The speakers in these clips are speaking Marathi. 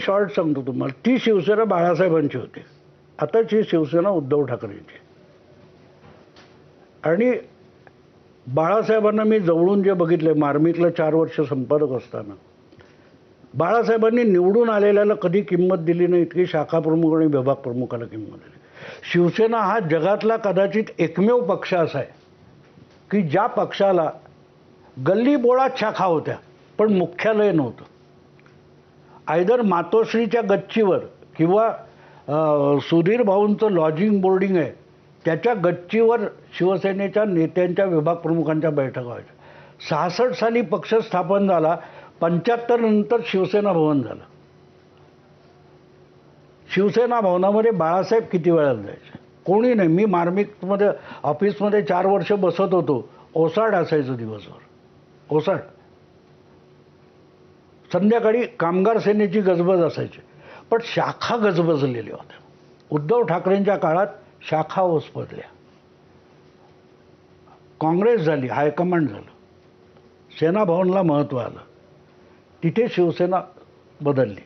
शॉर्ट सांगतो तुम्हाला, ती शिवसेना बाळासाहेबांची होती, आताची शिवसेना उद्धव ठाकरेंची. आणि बाळासाहेबांना मी जवळून जे बघितले, मार्मिकला 4 वर्ष संपादक असताना, बाळासाहेबांनी निवडून आलेल्याला कधी किंमत दिली नाही इतकी शाखा प्रमुख आणि विभाग प्रमुखाला किंमत दिली. शिवसेना हा जगातला कदाचित एकमेव पक्ष असा आहे की ज्या पक्षाला गल्ली बोळात शाखा होत्या पण मुख्यालय नव्हतं. आयदर मातोश्रीच्या गच्चीवर किंवा सुधीर भाऊंचं लॉजिंग बोर्डिंग आहे त्याच्या गच्चीवर शिवसेनेच्या नेत्यांच्या विभाग प्रमुखांच्या बैठका व्हायच्या. 66 साली पक्ष स्थापन झाला, 75 नंतर शिवसेना भवन झालं. शिवसेना भवनामध्ये बाळासाहेब किती वेळाला जायचे? कोणी नाही. मी मार्मिकमध्ये ऑफिसमध्ये 4 वर्ष बसत होतो, ओसाड असायचं दिवसभर, ओसाड. संध्याकाळी कामगार सेनेची गजबज असायची, पण शाखा गजबजलेल्या होत्या. उद्धव ठाकरेंच्या काळात शाखा ओसपडल्या, काँग्रेस झाली, हायकमांड झालं, सेना भवनला महत्त्व आलं, तिथे शिवसेना बदलली.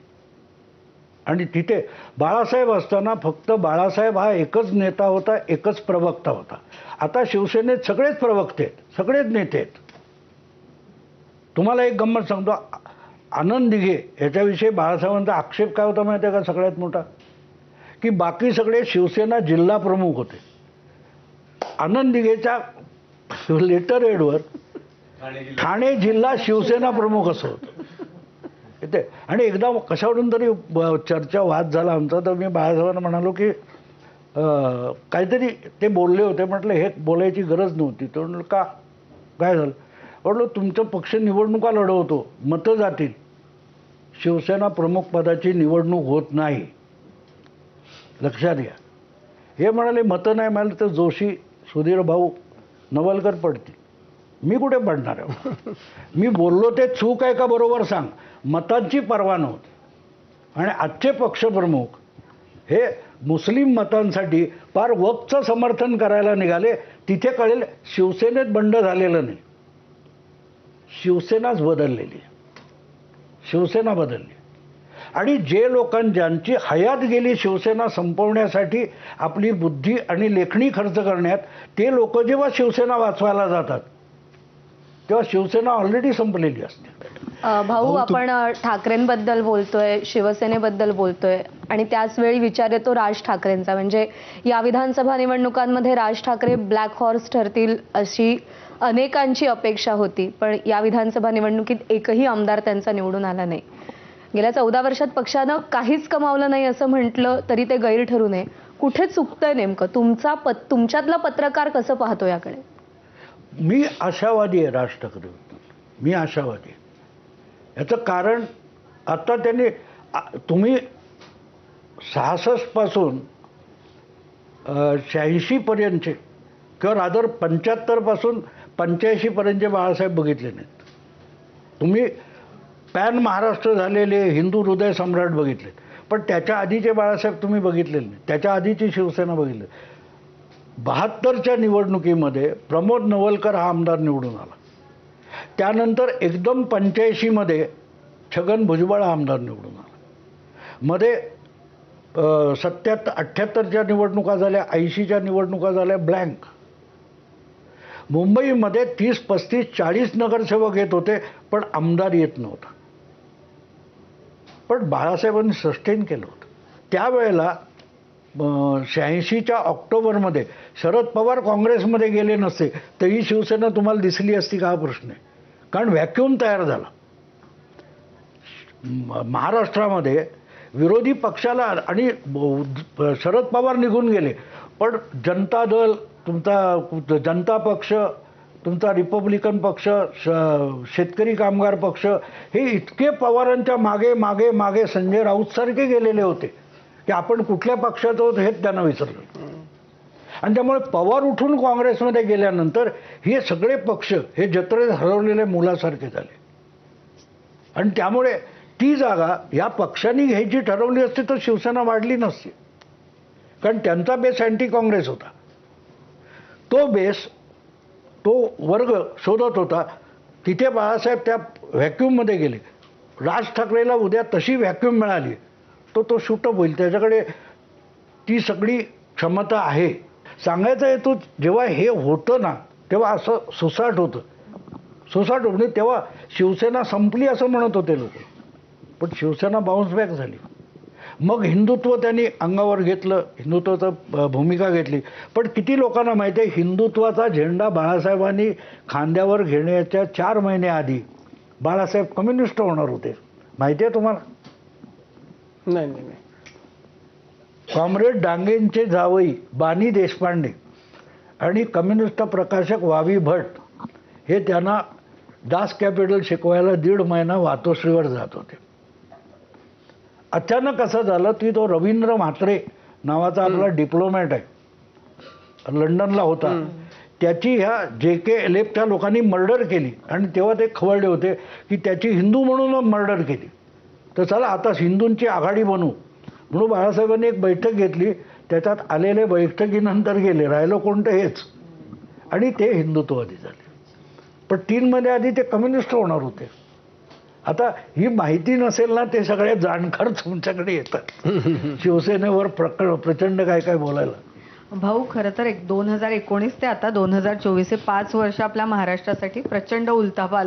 आणि तिथे बाळासाहेब असताना फक्त बाळासाहेब हा एकच नेता होता, एकच प्रवक्ता होता. आता शिवसेनेत सगळेच प्रवक्ते आहेत, सगळेच नेते आहेत. तुम्हाला एक गंमत सांगतो, आनंद दिघे याच्याविषयी बाळासाहेबांचा आक्षेप काय होता माहिती आहे का सगळ्यात मोठा? की बाकी सगळे शिवसेना जिल्हा प्रमुख होते. आनंद दिघेच्या लेटर हेडवर ठाणे जिल्हा शिवसेना प्रमुख असं होतं इथे. आणि एकदा कशावरून तरी चर्चा वाद झाला आमचा, तर मी बाळासाहेबांना म्हणालो की काहीतरी ते बोलले होते, म्हटलं हे बोलायची गरज नव्हती. तर म्हटलं का, काय झालं? म्हटलं तुमचं पक्ष निवडणुका लढवतो, मतं जातील, शिवसेना प्रमुख पदाची निवडणूक होत नाही, लक्षात घ्या. हे म्हणाले मतं नाही मिळालं तर जोशी, सुधीर भाऊ, नवलकर पडतील. मी कुठे पडणार आहे? मी बोललो ते चूक आहे का बरोबर सांग. मतांची पर्वा नव्हती. आणि आजचे पक्षप्रमुख हे मुस्लिम मतांसाठी फार वक्फचं समर्थन करायला निघाले. तिथे कळेल शिवसेनेत बंड झालेलं नाही, शिवसेनाच बदललेली, शिवसेना बदलली. आणि जे ज्यांची हयात गेली शिवसेना संपवण्यासाठी आपली बुद्धी आणि लेखणी खर्च करण्यात, ते लोक जेव्हा शिवसेना वाचवायला जातात तेव्हा शिवसेना ऑलरेडी संपलेली असते. भाऊ, आपण ठाकरेंबद्दल बोलतोय, शिवसेनेबद्दल बोलतोय, आणि त्याच वेळी विचार येतो राज ठाकरेंचा. म्हणजे या विधानसभा निवडणुकांमध्ये राज ठाकरे ब्लॅक हॉर्स ठरतील अशी अनेकांची अपेक्षा होती, पण या विधानसभा निवडणुकीत एकही आमदार त्यांचा निवडून आला नाही. गेल्या 14 वर्षात पक्षानं काहीच कमावलं नाही असं म्हटलं तरी ते गैर ठरू नये. कुठे चुकतंय नेमकं? तुमच्यातला पत्रकार कसं पाहतो याकडे? मी आशावादी आहे राज ठाकरे, मी आशावादी आहे. याचं कारण आता त्यांनी, तुम्ही 66 पासून 86 पर्यंतचे किंवा रादर 75 पासून 85 पर्यंतचे बाळासाहेब बघितले नाहीत. तुम्ही पॅन महाराष्ट्र झालेले हिंदू हृदय सम्राट बघितले, पण त्याच्या आधीचे बाळासाहेब तुम्ही बघितलेले नाही. त्याच्या आधीची शिवसेना बघितली. 72च्या निवडणुकीमध्ये प्रमोद नवलकर हा आमदार निवडून आला. त्यानंतर एकदम 85 मध्ये छगन भुजबळ हा आमदार निवडून आला. मध्ये 78च्या निवडणुका झाल्या, 80च्या निवडणुका झाल्या, ब्लँक. मुंबईमध्ये 30, 35, 40 नगरसेवक येत होते पण आमदार येत नव्हता. पण बाळासाहेबांनी सस्टेन केलं होतं. त्यावेळेला 86च्या ऑक्टोबरमध्ये शरद पवार काँग्रेसमध्ये गेले नसते तरी शिवसेना तुम्हाला दिसली असती का, हा प्रश्न आहे. कारण व्हॅक्यूम तयार झाला महाराष्ट्रामध्ये विरोधी पक्षाला. आणि शरद पवार निघून गेले, पण जनता दल, तुमचा जनता पक्ष, तुमचा रिपब्लिकन पक्ष, शेतकरी कामगार पक्ष, हे इतके पवारांच्या मागे मागे मागे संजय राऊतसारखे गेलेले होते की आपण कुठल्या पक्षाचं होतं हेच त्यांना विसरलं. आणि त्यामुळे पवार उठून काँग्रेसमध्ये गेल्यानंतर हे सगळे पक्ष हे जत्रेत हरवलेल्या मुलासारखे झाले. आणि त्यामुळे ती जागा या पक्षांनी घ्यायची ठरवली असती तर शिवसेना वाढली नसती, कारण त्यांचा बेस अँटी काँग्रेस होता. तो बेस, तो वर्ग शोधत होता. तिथे बाळासाहेब त्या व्हॅक्यूममध्ये गेले. राज ठाकरेला उद्या तशी व्हॅक्यूम मिळाली तो शूटअप होईल, त्याच्याकडे ती सगळी क्षमता आहे. सांगायचा हेतू जेव्हा हे होतं ना तेव्हा असं सुसाट होतं, सुसाट म्हणजे तेव्हा शिवसेना संपली असं म्हणत होते लोक, पण शिवसेना बाउन्स बॅक झाली. मग हिंदुत्व त्यांनी अंगावर घेतलं, हिंदुत्वाचं भूमिका घेतली. पण किती लोकांना माहिती आहे हिंदुत्वाचा झेंडा बाळासाहेबांनी खांद्यावर घेण्याच्या 4 महिने आधी बाळासाहेब कम्युनिस्ट होणार होते, माहिती आहे तुम्हाला? नाही नाही नाही. कॉम्रेड डांगेंचे जावई बानी देशपांडे आणि कम्युनिस्ट प्रकाशक वावी भट हे त्यांना दास कॅपिटल शिकवायला 1.5 महिना वातोश्रीवर जात होते. अचानक असं झालं की तो रवींद्र म्हात्रे नावाचा आपला डिप्लोमॅट आहे, लंडनला होता, त्याची ह्या JKLFच्या लोकांनी मर्डर केली आणि तेव्हा ते खवळले होते की त्याची हिंदू म्हणून मर्डर केली, तर चला आता हिंदूंची आघाडी बनवू म्हणून बाळासाहेबांनी एक बैठक घेतली. त्याच्यात आलेले बैठकीनंतर गेले, राहिलं कोणतं हेच, आणि ते हिंदुत्ववादी झाले. पण 3 महिने आधी ते कम्युनिस्ट होणार होते. आता ही माहिती नसेल ना, ते सगळे जाणकार तुमच्याकडे येतात शिवसेनेवर प्रचंड काय काय बोलायला. भाऊ, खरं तर 2019 ते आता 2024 हे 5 वर्ष आपल्या महाराष्ट्रासाठी प्रचंड उलथापालथ